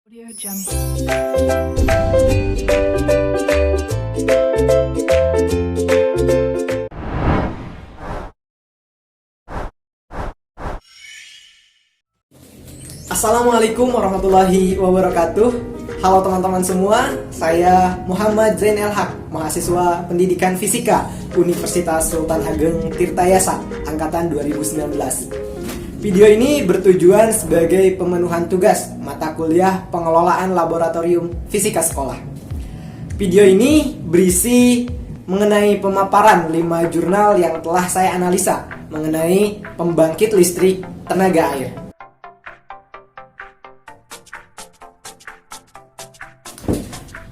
Audio Jungle. Assalamualaikum warahmatullahi wabarakatuh. Halo teman-teman semua, saya Muhammad Zain El Haq, mahasiswa Pendidikan Fisika Universitas Sultan Ageng Tirtayasa, angkatan 2019. Video ini bertujuan sebagai pemenuhan tugas mata kuliah pengelolaan laboratorium fisika sekolah. Video ini berisi mengenai pemaparan 5 jurnal yang telah saya analisa mengenai pembangkit listrik tenaga air.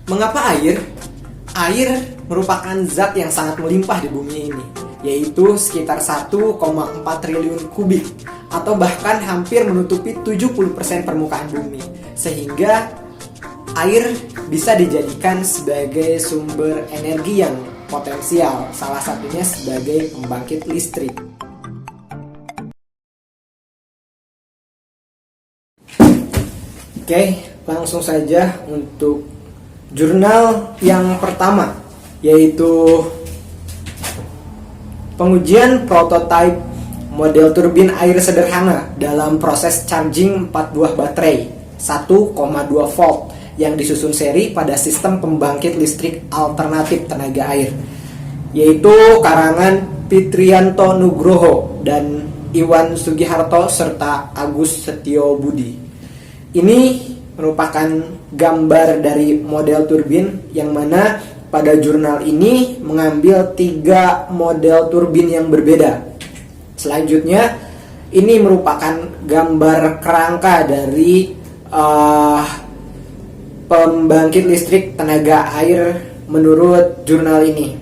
Mengapa air? Air merupakan zat yang sangat melimpah di bumi ini, yaitu sekitar 1,4 triliun kubik, atau bahkan hampir menutupi 70% permukaan bumi. Sehingga air bisa dijadikan sebagai sumber energi yang potensial, salah satunya sebagai pembangkit listrik. Oke, langsung saja untuk jurnal yang pertama, yaitu pengujian prototipe model turbin air sederhana dalam proses charging 4 buah baterai 1,2 volt yang disusun seri pada sistem pembangkit listrik alternatif tenaga air, yaitu karangan Fitriyanto Nugroho dan Iwan Sugiharto serta Agus Setio Budi. Ini merupakan gambar dari model turbin yang mana pada jurnal ini mengambil 3 model turbin yang berbeda. Selanjutnya, ini merupakan gambar kerangka dari pembangkit listrik tenaga air menurut jurnal ini,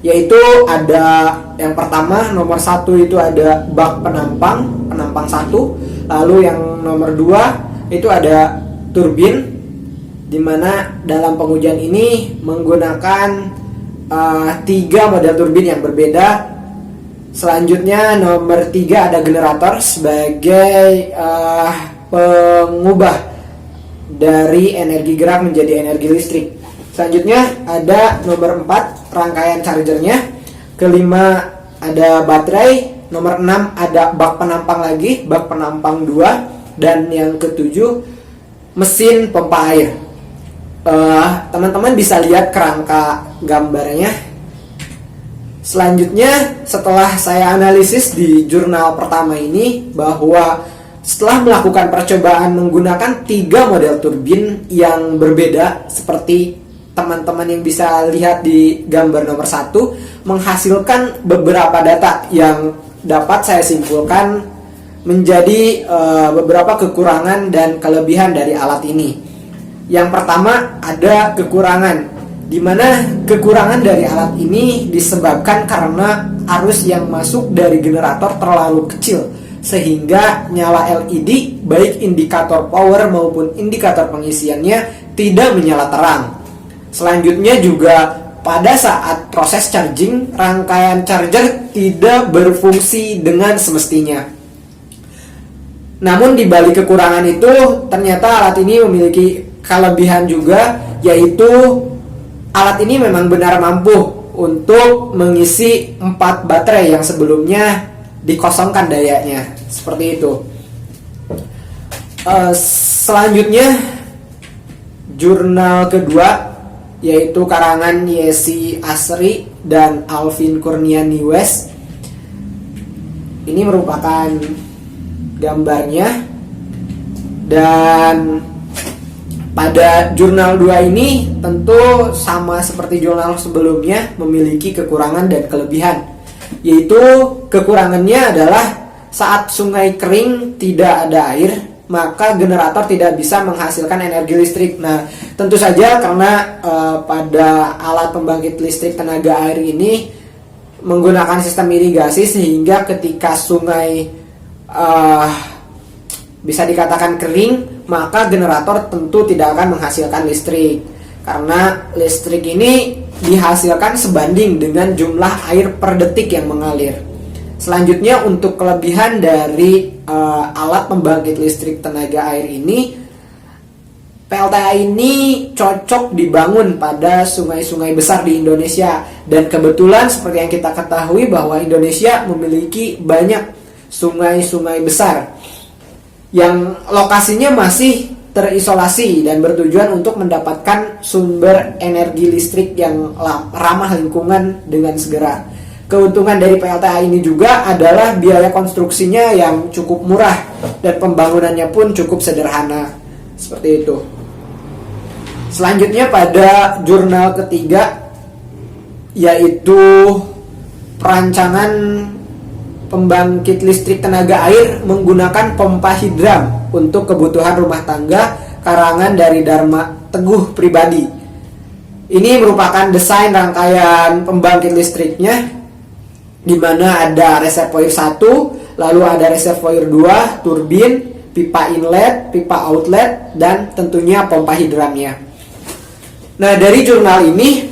yaitu ada yang pertama, nomor 1 itu ada bak penampang 1, lalu yang nomor 2 itu ada turbin, di mana dalam pengujian ini menggunakan 3 model turbin yang berbeda. Selanjutnya nomor 3 ada generator sebagai pengubah dari energi gerak menjadi energi listrik. Selanjutnya ada nomor 4 rangkaian chargernya. Kelima ada baterai. Nomor 6 ada bak penampang lagi, bak penampang 2. Dan yang ketujuh mesin pompa air. Teman-teman bisa lihat kerangka gambarnya. Selanjutnya, setelah saya analisis di jurnal pertama ini, bahwa setelah melakukan percobaan menggunakan 3 model turbin yang berbeda, seperti teman-teman yang bisa lihat di gambar nomor 1, menghasilkan beberapa data yang dapat saya simpulkan menjadi beberapa kekurangan dan kelebihan dari alat ini. Yang pertama, ada kekurangan, di mana kekurangan dari alat ini disebabkan karena arus yang masuk dari generator terlalu kecil, sehingga nyala LED baik indikator power maupun indikator pengisiannya tidak menyala terang. Selanjutnya juga pada saat proses charging, rangkaian charger tidak berfungsi dengan semestinya. Namun di balik kekurangan itu, ternyata alat ini memiliki kelebihan juga, yaitu alat ini memang benar mampu untuk mengisi 4 baterai yang sebelumnya dikosongkan dayanya. Seperti itu. Selanjutnya, jurnal kedua, yaitu karangan Yesi Asri dan Alvin Kurniani West. Ini merupakan gambarnya, dan pada jurnal 2 ini tentu sama seperti jurnal sebelumnya memiliki kekurangan dan kelebihan, yaitu kekurangannya adalah saat sungai kering tidak ada air, maka generator tidak bisa menghasilkan energi listrik. Nah, tentu saja karena pada alat pembangkit listrik tenaga air ini menggunakan sistem irigasi, sehingga ketika sungai bisa dikatakan kering, maka generator tentu tidak akan menghasilkan listrik, karena listrik ini dihasilkan sebanding dengan jumlah air per detik yang mengalir. Selanjutnya, untuk kelebihan dari alat pembangkit listrik tenaga air ini, PLTA ini cocok dibangun pada sungai-sungai besar di Indonesia, dan kebetulan seperti yang kita ketahui bahwa Indonesia memiliki banyak sungai-sungai besar yang lokasinya masih terisolasi dan bertujuan untuk mendapatkan sumber energi listrik yang ramah lingkungan dengan segera. Keuntungan dari PLTA ini juga adalah biaya konstruksinya yang cukup murah dan pembangunannya pun cukup sederhana. Seperti itu. Selanjutnya pada jurnal ketiga, yaitu perancangan pembangkit listrik tenaga air menggunakan pompa hidram untuk kebutuhan rumah tangga, karangan dari Dharma Teguh pribadi. Ini merupakan desain rangkaian pembangkit listriknya, di mana ada reservoir 1, lalu ada reservoir 2, turbin, pipa inlet, pipa outlet, dan tentunya pompa hidramnya. Nah, dari jurnal ini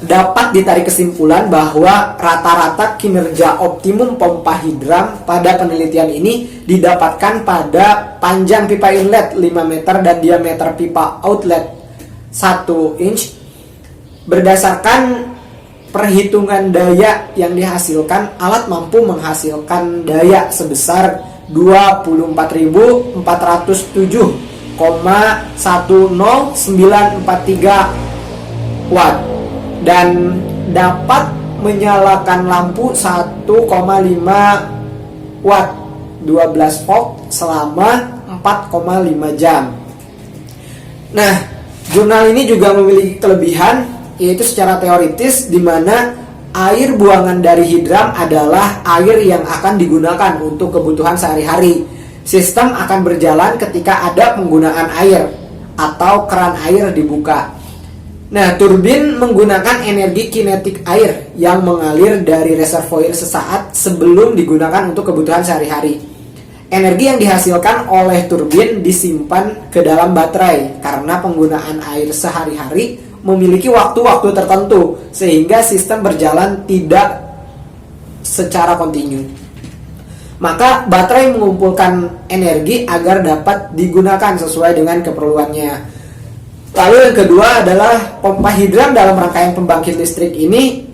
dapat ditarik kesimpulan bahwa rata-rata kinerja optimum pompa hidram pada penelitian ini didapatkan pada panjang pipa inlet 5 meter dan diameter pipa outlet 1 inch. Berdasarkan perhitungan daya yang dihasilkan, alat mampu menghasilkan daya sebesar 24.407,10943 watt dan dapat menyalakan lampu 1,5 watt 12 volt selama 4,5 jam. Nah, jurnal ini juga memiliki kelebihan, yaitu secara teoritis, di mana air buangan dari hidram adalah air yang akan digunakan untuk kebutuhan sehari-hari. Sistem akan berjalan ketika ada penggunaan air atau keran air dibuka. Nah, turbin menggunakan energi kinetik air yang mengalir dari reservoir sesaat sebelum digunakan untuk kebutuhan sehari-hari. Energi yang dihasilkan oleh turbin disimpan ke dalam baterai karena penggunaan air sehari-hari memiliki waktu-waktu tertentu, sehingga sistem berjalan tidak secara kontinu. Maka baterai mengumpulkan energi agar dapat digunakan sesuai dengan keperluannya. Lalu yang kedua adalah pompa hidram dalam rangkaian pembangkit listrik ini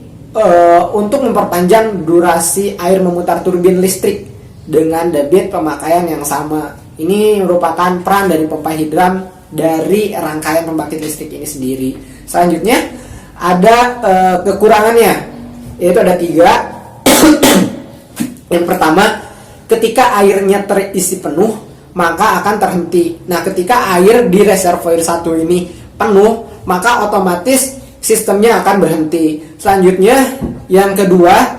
untuk memperpanjang durasi air memutar turbin listrik dengan debit pemakaian yang sama. Ini merupakan peran dari pompa hidram dari rangkaian pembangkit listrik ini sendiri. Selanjutnya ada kekurangannya, yaitu ada 3. Yang pertama, ketika airnya terisi penuh maka akan terhenti. Nah, ketika air di reservoir 1 ini penuh, maka otomatis sistemnya akan berhenti. Selanjutnya, yang kedua,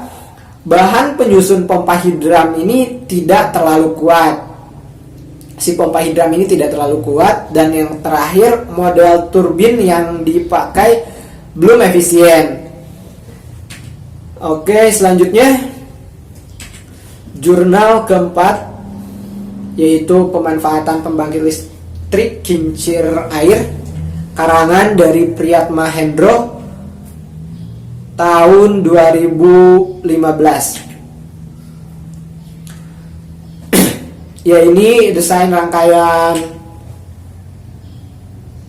bahan penyusun pompa hidram ini tidak terlalu kuat. Si pompa hidram ini tidak terlalu kuat. Dan yang terakhir, model turbin yang dipakai belum efisien. Oke, selanjutnya jurnal keempat, yaitu pemanfaatan pembangkit listrik kincir air, karangan dari Priyatma Hendro tahun 2015. Ya, ini desain rangkaian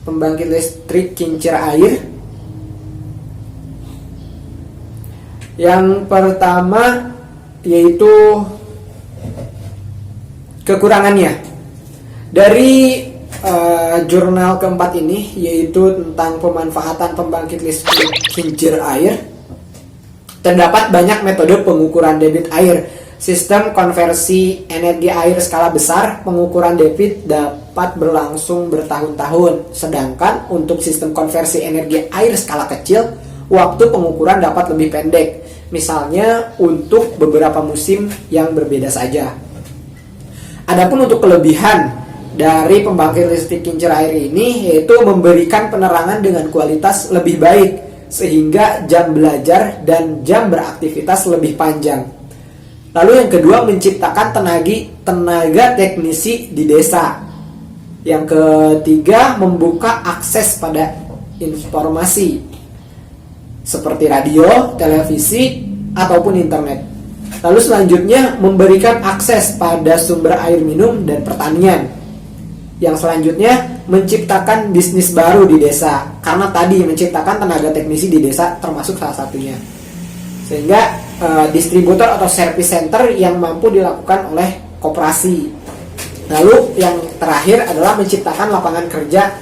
pembangkit listrik kincir air. Yang pertama yaitu kekurangannya. Dari jurnal keempat ini, yaitu tentang pemanfaatan pembangkit listrik kincir air, terdapat banyak metode pengukuran debit air. Sistem konversi energi air skala besar, pengukuran debit dapat berlangsung bertahun-tahun. Sedangkan untuk sistem konversi energi air skala kecil, waktu pengukuran dapat lebih pendek. Misalnya untuk beberapa musim yang berbeda saja. Adapun untuk kelebihan dari pembangkit listrik kincir air ini, yaitu memberikan penerangan dengan kualitas lebih baik, sehingga jam belajar dan jam beraktivitas lebih panjang. Lalu yang kedua, menciptakan tenaga teknisi di desa. Yang ketiga, membuka akses pada informasi seperti radio, televisi, ataupun internet. Lalu selanjutnya, memberikan akses pada sumber air minum dan pertanian. Yang selanjutnya, menciptakan bisnis baru di desa, karena tadi menciptakan tenaga teknisi di desa termasuk salah satunya. Sehingga distributor atau service center yang mampu dilakukan oleh koperasi. Lalu yang terakhir adalah menciptakan lapangan kerja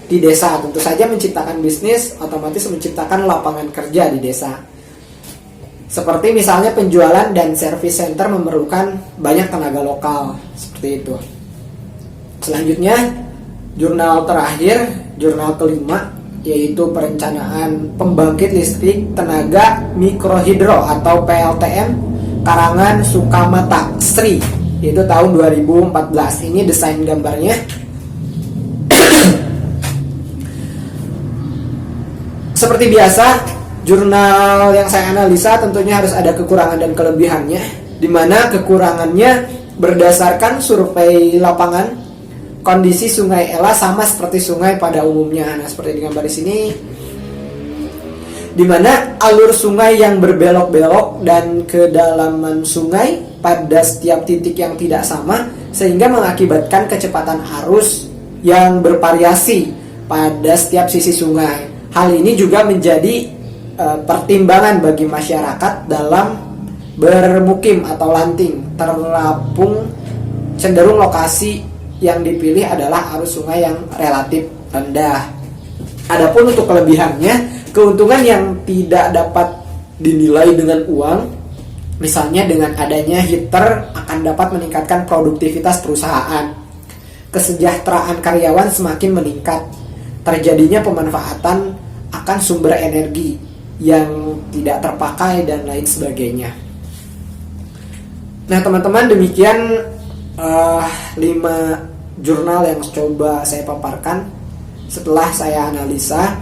di desa. Tentu saja menciptakan bisnis otomatis menciptakan lapangan kerja di desa. Seperti misalnya penjualan dan service center memerlukan banyak tenaga lokal, seperti itu. Selanjutnya, jurnal terakhir, jurnal kelima, yaitu perencanaan pembangkit listrik tenaga mikrohidro atau PLTM karangan Sukamata Sri, yaitu tahun 2014. Ini desain gambarnya. Seperti biasa, jurnal yang saya analisa tentunya harus ada kekurangan dan kelebihannya, di mana kekurangannya berdasarkan survei lapangan. Kondisi Sungai Ela sama seperti sungai pada umumnya. Nah, seperti di gambar di sini, di mana alur sungai yang berbelok-belok dan kedalaman sungai pada setiap titik yang tidak sama, sehingga mengakibatkan kecepatan arus yang bervariasi pada setiap sisi sungai. Hal ini juga menjadi pertimbangan bagi masyarakat dalam bermukim atau lanting terapung. Cenderung lokasi yang dipilih adalah arus sungai yang relatif rendah. Adapun untuk kelebihannya, keuntungan yang tidak dapat dinilai dengan uang, misalnya dengan adanya heater akan dapat meningkatkan produktivitas perusahaan, kesejahteraan karyawan semakin meningkat, terjadinya pemanfaatan akan sumber energi yang tidak terpakai dan lain sebagainya. Nah teman-teman, demikian 5 jurnal yang coba saya paparkan setelah saya analisa.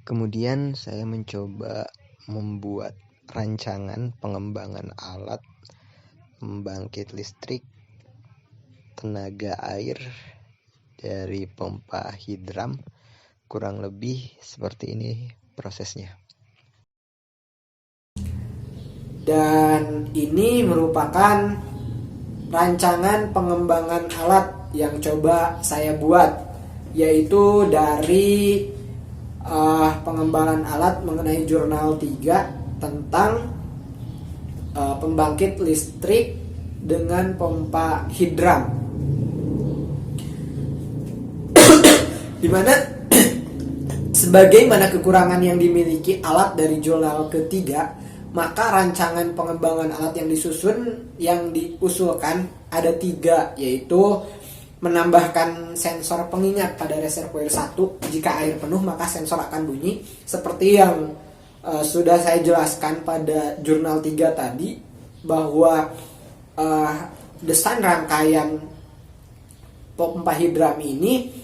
Kemudian saya mencoba membuat rancangan pengembangan alat pembangkit listrik tenaga air dari pompa hidram. Kurang lebih seperti ini prosesnya. Dan ini merupakan rancangan pengembangan alat yang coba saya buat, yaitu dari pengembangan alat mengenai jurnal 3 tentang pembangkit listrik dengan pompa hidram, dimana sebagaimana kekurangan yang dimiliki alat dari jurnal ketiga, maka rancangan pengembangan alat yang diusulkan ada 3, yaitu menambahkan sensor pengingat pada reservoir 1. Jika air penuh maka sensor akan bunyi, seperti yang sudah saya jelaskan pada jurnal 3 tadi, bahwa desain rangkaian pompa hidram ini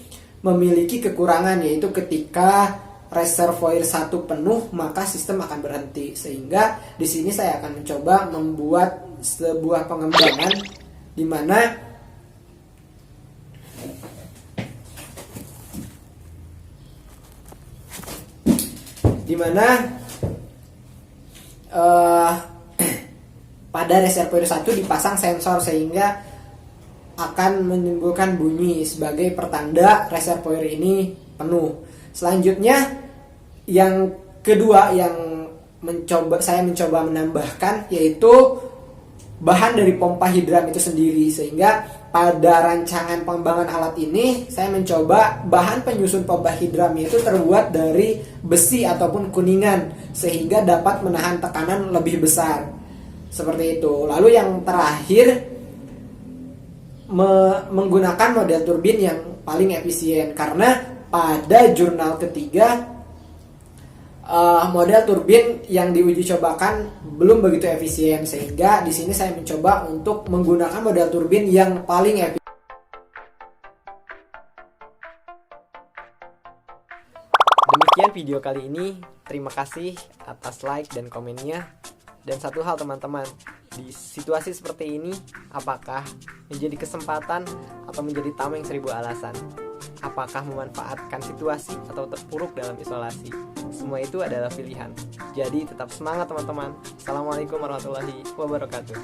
memiliki kekurangan, yaitu ketika reservoir 1 penuh maka sistem akan berhenti. Sehingga di sini saya akan mencoba membuat sebuah pengembangan di mana pada reservoir 1 dipasang sensor sehingga akan menimbulkan bunyi sebagai pertanda reservoir ini penuh. Selanjutnya yang kedua yang saya mencoba menambahkan, yaitu bahan dari pompa hidram itu sendiri. Sehingga pada rancangan pengembangan alat ini saya mencoba bahan penyusun pompa hidram itu terbuat dari besi ataupun kuningan, sehingga dapat menahan tekanan lebih besar. Seperti itu. Lalu yang terakhir, menggunakan model turbin yang paling efisien, karena pada jurnal ketiga model turbin yang diuji cobakan belum begitu efisien, sehingga di sini saya mencoba untuk menggunakan model turbin yang paling efisien. Demikian video kali ini. Terima kasih atas like dan komennya. Dan satu hal teman-teman, di situasi seperti ini, apakah menjadi kesempatan atau menjadi tameng 1000 alasan? Apakah memanfaatkan situasi atau terpuruk dalam isolasi? Semua itu adalah pilihan. Jadi tetap semangat teman-teman. Assalamualaikum warahmatullahi wabarakatuh.